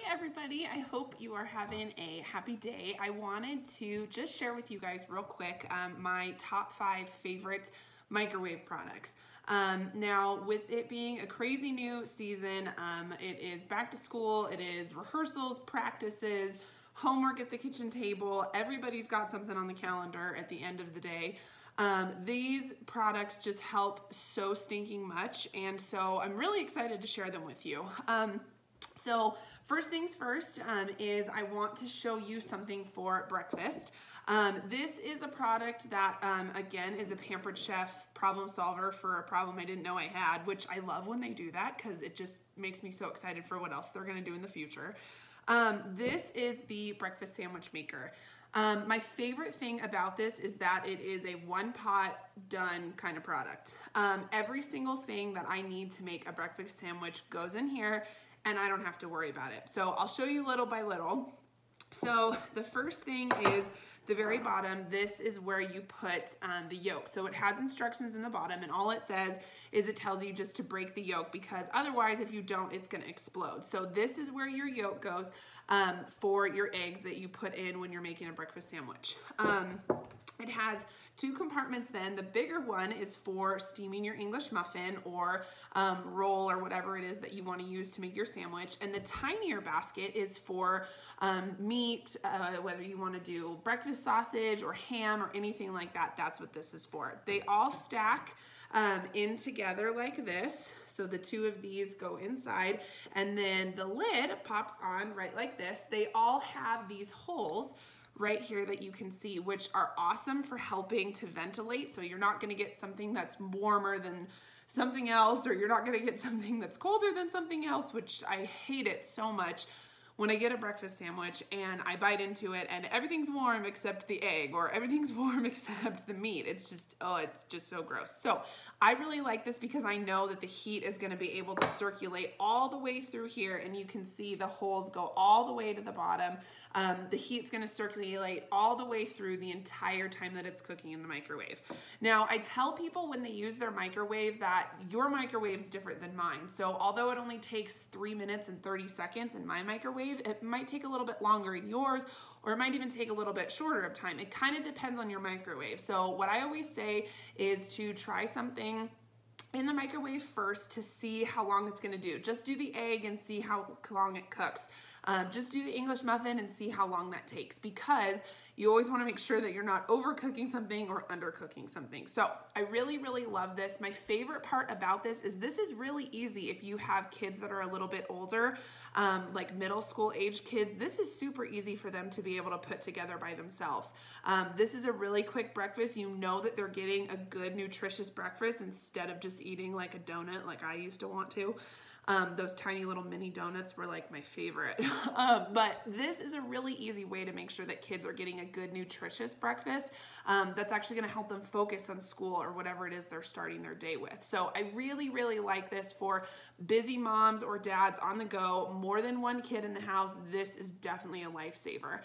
everybody. I hope you are having a happy day. I wanted to just share with you guys real quick my top 5 favorite microwave products. Now, with it being a crazy new season, it is back to school, it is rehearsals, practices, homework at the kitchen table. Everybody's got something on the calendar at the end of the day. These products just help so stinking much, and so I'm really excited to share them with you. So first things first is I want to show you something for breakfast. This is a product that, again, is a Pampered Chef problem solver for a problem I didn't know I had, which I love when they do that because it just makes me so excited for what else they're going to do in the future. This is the breakfast sandwich maker. My favorite thing about this is that it is a one pot done kind of product. Every single thing that I need to make a breakfast sandwich goes in here and I don't have to worry about it. So I'll show you little by little. So the first thing is the very bottom. This is where you put the yolk. So it has instructions in the bottom, and all it says is it tells you just to break the yolk, because otherwise if you don't, it's going to explode. So this is where your yolk goes for your eggs that you put in when you're making a breakfast sandwich. It has 2 compartments then. The bigger one is for steaming your English muffin or roll or whatever it is that you want to use to make your sandwich. And the tinier basket is for meat, whether you want to do breakfast sausage or ham or anything like that. That's what this is for. They all stack in together like this. So the 2 of these go inside, and then the lid pops on right like this. They all have these holes right here that you can see, which are awesome for helping to ventilate. So you're not going to get something that's warmer than something else, or you're not going to get something that's colder than something else, which I hate it so much when I get a breakfast sandwich and I bite into it and everything's warm except the egg, or everything's warm except the meat. It's just, oh, it's just so gross. So I really like this because I know that the heat is going to be able to circulate all the way through here, and you can see the holes go all the way to the bottom. The heat's going to circulate all the way through the entire time that it's cooking in the microwave. Now, I tell people when they use their microwave that your microwave is different than mine. So although it only takes 3 minutes and 30 seconds in my microwave, it might take a little bit longer in yours, or it might even take a little bit shorter of time. It kind of depends on your microwave. So what I always say is to try something in the microwave first to see how long it's going to do. Just do the egg and see how long it cooks. Just do the English muffin and see how long that takes, because you always want to make sure that you're not overcooking something or undercooking something. So I really, really love this. My favorite part about this is really easy if you have kids that are a little bit older, like middle school age kids. This is super easy for them to be able to put together by themselves. This is a really quick breakfast. You know that they're getting a good, nutritious breakfast instead of just eating like a donut like I used to want to. Those tiny little mini donuts were like my favorite. But this is a really easy way to make sure that kids are getting a good, nutritious breakfast that's actually going to help them focus on school or whatever it is they're starting their day with. So I really, really like this for busy moms or dads on the go, more than one kid in the house. This is definitely a lifesaver.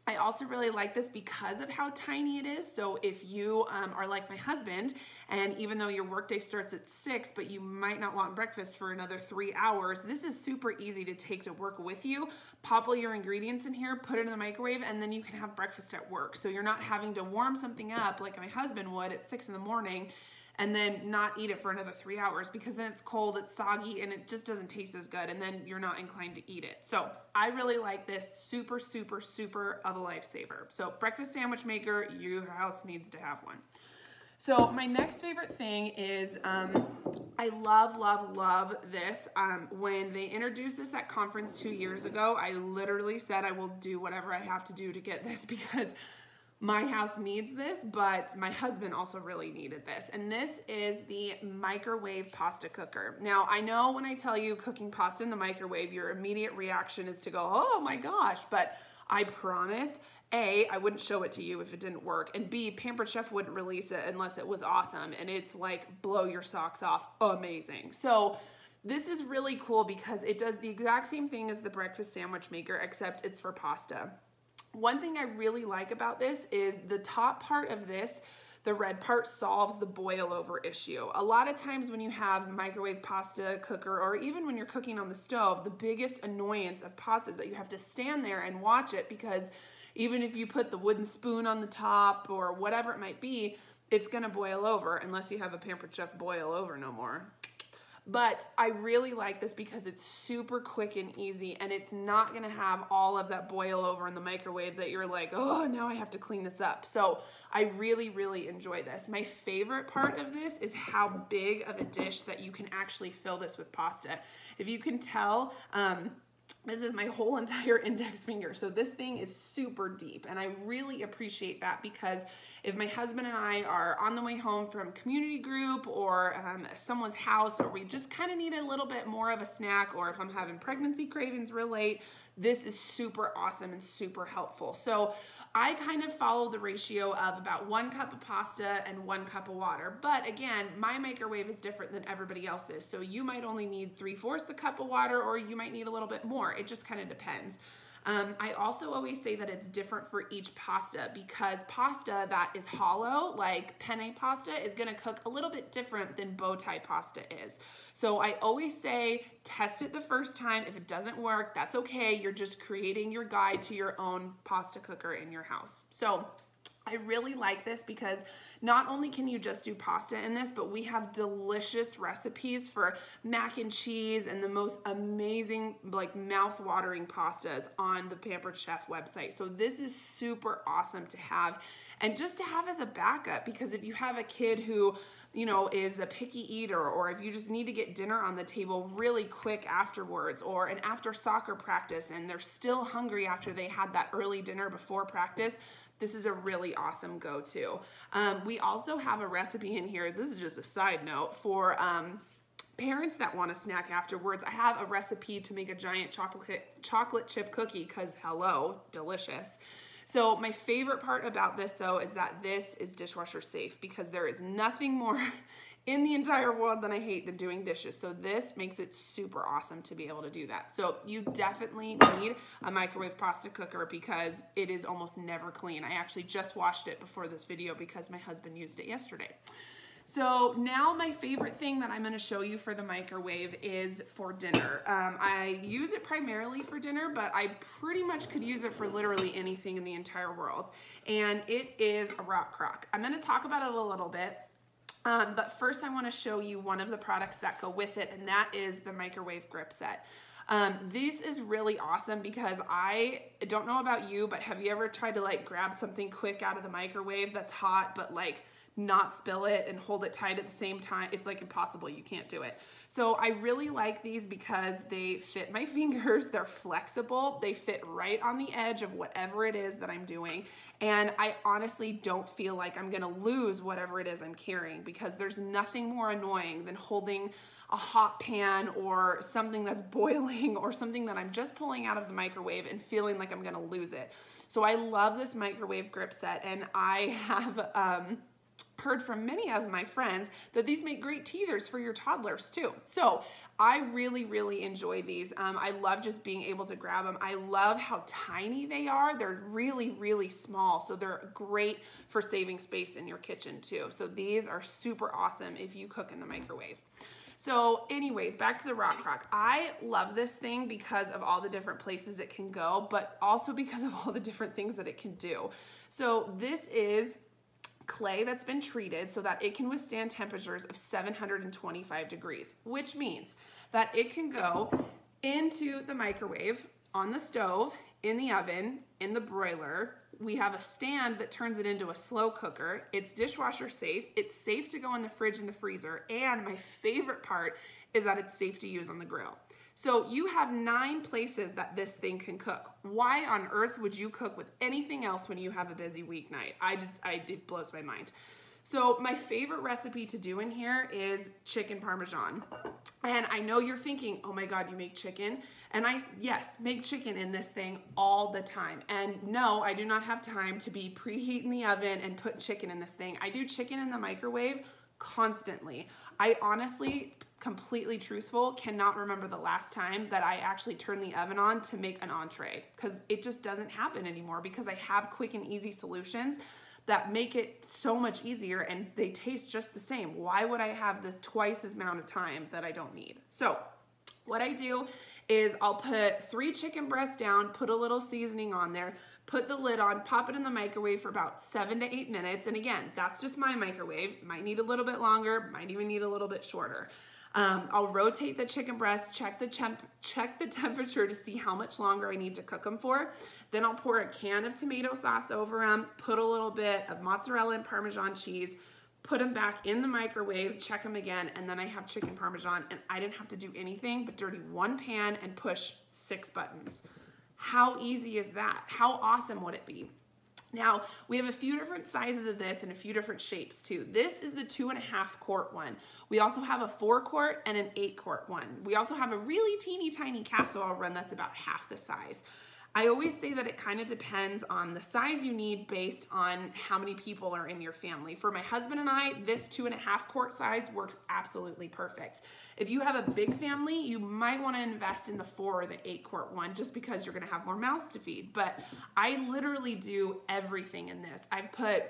I also really like this because of how tiny it is. So if you are like my husband, and even though your workday starts at 6, but you might not want breakfast for another 3 hours, this is super easy to take to work with you. Pop all your ingredients in here, put it in the microwave, and then you can have breakfast at work. So you're not having to warm something up like my husband would at 6 in the morning and then not eat it for another 3 hours, because then it's cold, it's soggy, and it just doesn't taste as good, and then you're not inclined to eat it. So I really like this. Super, super, super of a lifesaver. So breakfast sandwich maker, your house needs to have one. So my next favorite thing is, I love, love, love this. When they introduced this at conference 2 years ago, I literally said I will do whatever I have to do to get this, because my house needs this, but my husband also really needed this. And this is the microwave pasta cooker. Now, I know when I tell you cooking pasta in the microwave, your immediate reaction is to go, oh my gosh, but I promise, A, I wouldn't show it to you if it didn't work, and B, Pampered Chef wouldn't release it unless it was awesome, and it's like blow your socks off amazing. So this is really cool because it does the exact same thing as the breakfast sandwich maker, except it's for pasta. One thing I really like about this is the top part of this, the red part solves the boil over issue. A lot of times when you have microwave pasta cooker, or even when you're cooking on the stove, the biggest annoyance of pasta is that you have to stand there and watch it, because even if you put the wooden spoon on the top or whatever it might be, it's gonna boil over unless you have a Pampered Chef boil over no more. But I really like this because it's super quick and easy, and it's not gonna have all of that boil over in the microwave that you're like, oh, now I have to clean this up. So I really, really enjoy this. My favorite part of this is how big of a dish that you can actually fill this with pasta. If you can tell, this is my whole entire index finger. So this thing is super deep, and I really appreciate that, because if my husband and I are on the way home from community group or someone's house, or we just kind of need a little bit more of a snack, or if I'm having pregnancy cravings real late, this is super awesome and super helpful. So I kind of follow the ratio of about 1 cup of pasta and 1 cup of water. But again, my microwave is different than everybody else's. So you might only need 3/4 a cup of water, or you might need a little bit more. It just kind of depends. I also always say that it's different for each pasta, because pasta that is hollow, like penne pasta, is gonna cook a little bit different than bow tie pasta is. So I always say, test it the first time. If it doesn't work, that's okay. You're just creating your guide to your own pasta cooker in your house. So I really like this because not only can you just do pasta in this, but we have delicious recipes for mac and cheese and the most amazing, like, mouth-watering pastas on the Pampered Chef website. So this is super awesome to have, and just to have as a backup, because if you have a kid who, you know, is a picky eater, or if you just need to get dinner on the table really quick afterwards, or an after soccer practice and they're still hungry after they had that early dinner before practice, this is a really awesome go-to. We also have a recipe in here, this is just a side note, for parents that want a snack afterwards. I have a recipe to make a giant chocolate chip cookie, because hello, delicious. So my favorite part about this, though, is that this is dishwasher safe, because there is nothing more in the entire world than I hate than doing dishes. So this makes it super awesome to be able to do that. So you definitely need a microwave pasta cooker, because it is almost never clean. I actually just washed it before this video because my husband used it yesterday. So now my favorite thing that I'm going to show you for the microwave is for dinner. I use it primarily for dinner, but I pretty much could use it for literally anything in the entire world. And it is a rock crock. I'm going to talk about it a little bit. But first I want to show you one of the products that go with it, and that is the microwave grip set. This is really awesome, because I don't know about you, but have you ever tried to, like, grab something quick out of the microwave that's hot, but, like, not spill it and hold it tight at the same time? It's like impossible. You can't do it. So I really like these because they fit my fingers, they're flexible, they fit right on the edge of whatever it is that I'm doing, and I honestly don't feel like I'm gonna lose whatever it is I'm carrying, because there's nothing more annoying than holding a hot pan or something that's boiling or something that I'm just pulling out of the microwave and feeling like I'm gonna lose it. So I love this microwave grip set, and I have heard from many of my friends that these make great teethers for your toddlers too. So I really, really enjoy these. I love just being able to grab them. I love how tiny they are. They're really, really small. So they're great for saving space in your kitchen too. So these are super awesome if you cook in the microwave. So anyways, back to the rock crock. I love this thing because of all the different places it can go, but also because of all the different things that it can do. So this is clay that's been treated so that it can withstand temperatures of 725 degrees, which means that it can go into the microwave, on the stove, in the oven, in the broiler. We have a stand that turns it into a slow cooker. It's dishwasher safe. It's safe to go in the fridge and the freezer. And my favorite part is that it's safe to use on the grill. So you have 9 places that this thing can cook. Why on earth would you cook with anything else when you have a busy weeknight? It blows my mind. So my favorite recipe to do in here is chicken parmesan. And I know you're thinking, oh my God, you make chicken? And yes, make chicken in this thing all the time. And no, I do not have time to be preheating the oven and put chicken in this thing. I do chicken in the microwave constantly. I honestly, completely truthful, cannot remember the last time that I actually turned the oven on to make an entree, because it just doesn't happen anymore, because I have quick and easy solutions. that make it so much easier, and they taste just the same. Why would I have the twice as amount of time that I don't need? So what I do is I'll put 3 chicken breasts down, put a little seasoning on there, put the lid on, pop it in the microwave for about 7 to 8 minutes. And again, that's just my microwave. Might need a little bit longer, might even need a little bit shorter. I'll rotate the chicken breast, check the temperature to see how much longer I need to cook them for. Then I'll pour a can of tomato sauce over them, put a little bit of mozzarella and Parmesan cheese, put them back in the microwave, check them again, and then I have chicken Parmesan, and I didn't have to do anything but dirty 1 pan and push 6 buttons. How easy is that? How awesome would it be? Now, we have a few different sizes of this and a few different shapes too. This is the 2.5 quart one. We also have a 4 quart and an 8 quart one. We also have a really teeny tiny casserole run that's about half the size. I always say that it kind of depends on the size you need based on how many people are in your family. For my husband and I, this 2.5 quart size works absolutely perfect. If you have a big family, you might want to invest in the 4 or the 8 quart one just because you're going to have more mouths to feed. But I literally do everything in this. I've put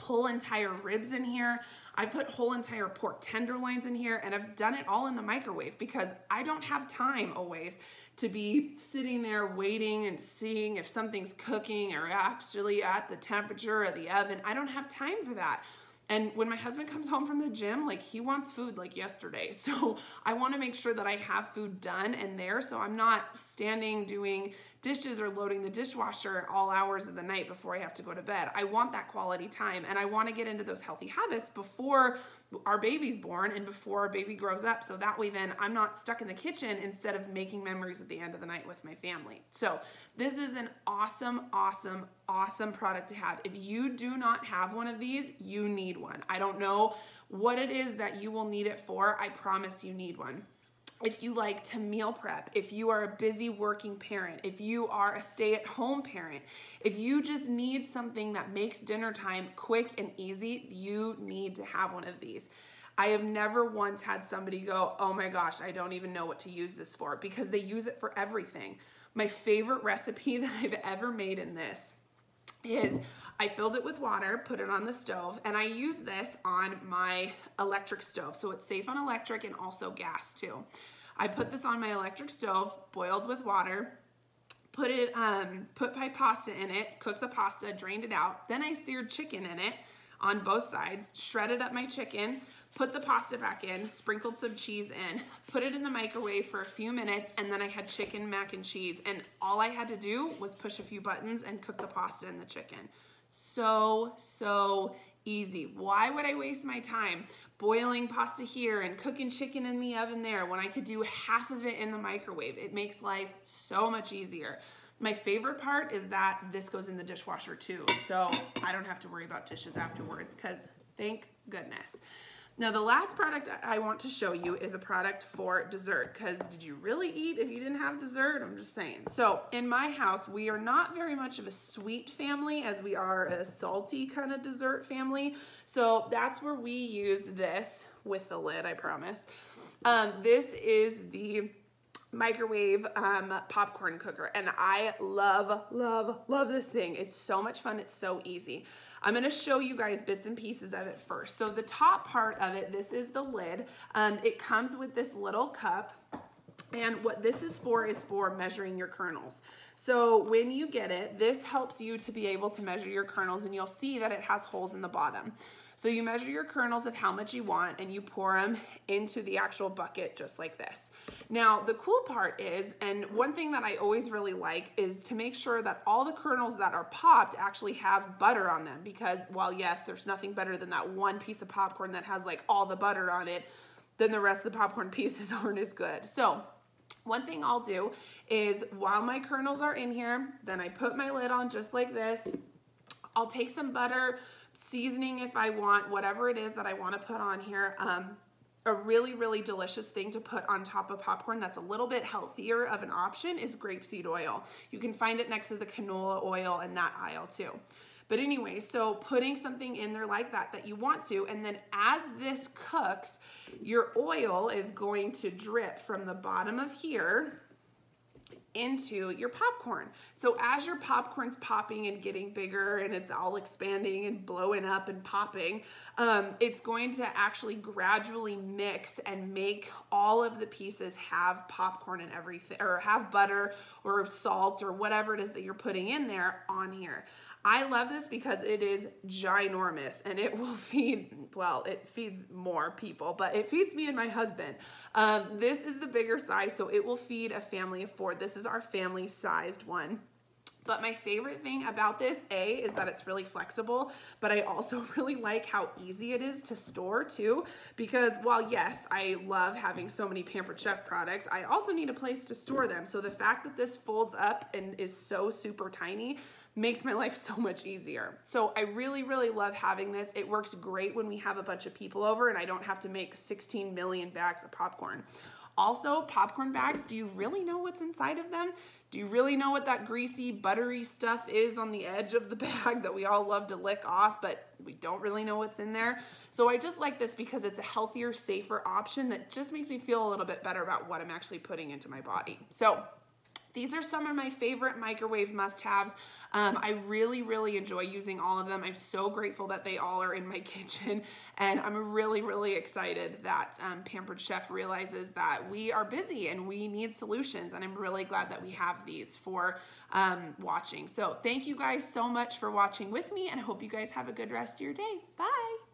whole entire ribs in here. I've put whole entire pork tenderloins in here, and I've done it all in the microwave because I don't have time always to be sitting there waiting and seeing if something's cooking or actually at the temperature of the oven. I don't have time for that. And when my husband comes home from the gym, like, he wants food like yesterday. So I want to make sure that I have food done and there, so I'm not standing doing dishes or loading the dishwasher all hours of the night before I have to go to bed. I want that quality time, and I want to get into those healthy habits before our baby's born and before our baby grows up, so that way then I'm not stuck in the kitchen instead of making memories at the end of the night with my family. So this is an awesome, awesome, awesome product to have. If you do not have one of these, you need one. I don't know what it is that you will need it for. I promise you need one. If you like to meal prep, if you are a busy working parent, if you are a stay-at-home parent, if you just need something that makes dinner time quick and easy, you need to have one of these. I have never once had somebody go, oh my gosh, I don't even know what to use this for, because they use it for everything. My favorite recipe that I've ever made in this is I filled it with water, put it on the stove, and I use this on my electric stove. So it's safe on electric and also gas too. I put this on my electric stove, boiled with water, put my pasta in it, cooked the pasta, drained it out. Then I seared chicken in it on both sides, shredded up my chicken, put the pasta back in, sprinkled some cheese in, put it in the microwave for a few minutes, and then I had chicken mac and cheese. And all I had to do was push a few buttons and cook the pasta and the chicken. So easy. Why would I waste my time boiling pasta here and cooking chicken in the oven there when I could do half of it in the microwave? It makes life so much easier. My favorite part is that this goes in the dishwasher too, so I don't have to worry about dishes afterwards, because thank goodness. Now, the last product I want to show you is a product for dessert, because did you really eat if you didn't have dessert? I'm just saying. So in my house, we are not very much of a sweet family as we are a salty kind of dessert family. So that's where we use this with the lid, I promise. This is the microwave popcorn cooker, and I love this thing. It's so much fun. It's so easy. I'm going to show you guys bits and pieces of it first. So the top part of it, this is the lid. It comes with this little cup, and what this is for measuring your kernels. So when you get it, this helps you to be able to measure your kernels, and you'll see that it has holes in the bottom. So you measure your kernels of how much you want, and you pour them into the actual bucket just like this. Now, the cool part is, and one thing that I always really like, is to make sure that all the kernels that are popped actually have butter on them, because while yes, there's nothing better than that one piece of popcorn that has like all the butter on it, then the rest of the popcorn pieces aren't as good. So one thing I'll do is, while my kernels are in here, then I put my lid on just like this. I'll take some butter, seasoning if I want, whatever it is that I want to put on here. A really delicious thing to put on top of popcorn that's a little bit healthier of an option is grapeseed oil. You can find it next to the canola oil in that aisle too. But anyway, so putting something in there like that you want to, and then as this cooks, your oil is going to drip from the bottom of here into your popcorn. So as your popcorn's popping and getting bigger and it's all expanding and blowing up and popping, it's going to actually gradually mix and make all of the pieces have popcorn and everything, or have butter or salt or whatever it is that you're putting in there on here. I love this because it is ginormous and it will feed, well, it feeds more people, but it feeds me and my husband. This is the bigger size, so it will feed a family of 4. This is our family sized one. But my favorite thing about this, A, is that it's really flexible, but I also really like how easy it is to store too, because while yes, I love having so many Pampered Chef products, I also need a place to store them. So the fact that this folds up and is so super tiny makes my life so much easier. So I really, really love having this. It works great when we have a bunch of people over and I don't have to make 16 million bags of popcorn. Also, popcorn bags, do you really know what's inside of them? Do you really know what that greasy, buttery stuff is on the edge of the bag that we all love to lick off, but we don't really know what's in there? So I just like this because it's a healthier, safer option that just makes me feel a little bit better about what I'm actually putting into my body. So these are some of my favorite microwave must-haves. I really, really enjoy using all of them. I'm so grateful that they all are in my kitchen, and I'm really, really excited that Pampered Chef realizes that we are busy and we need solutions, and I'm really glad that we have these for watching. So thank you guys so much for watching with me, and I hope you guys have a good rest of your day. Bye!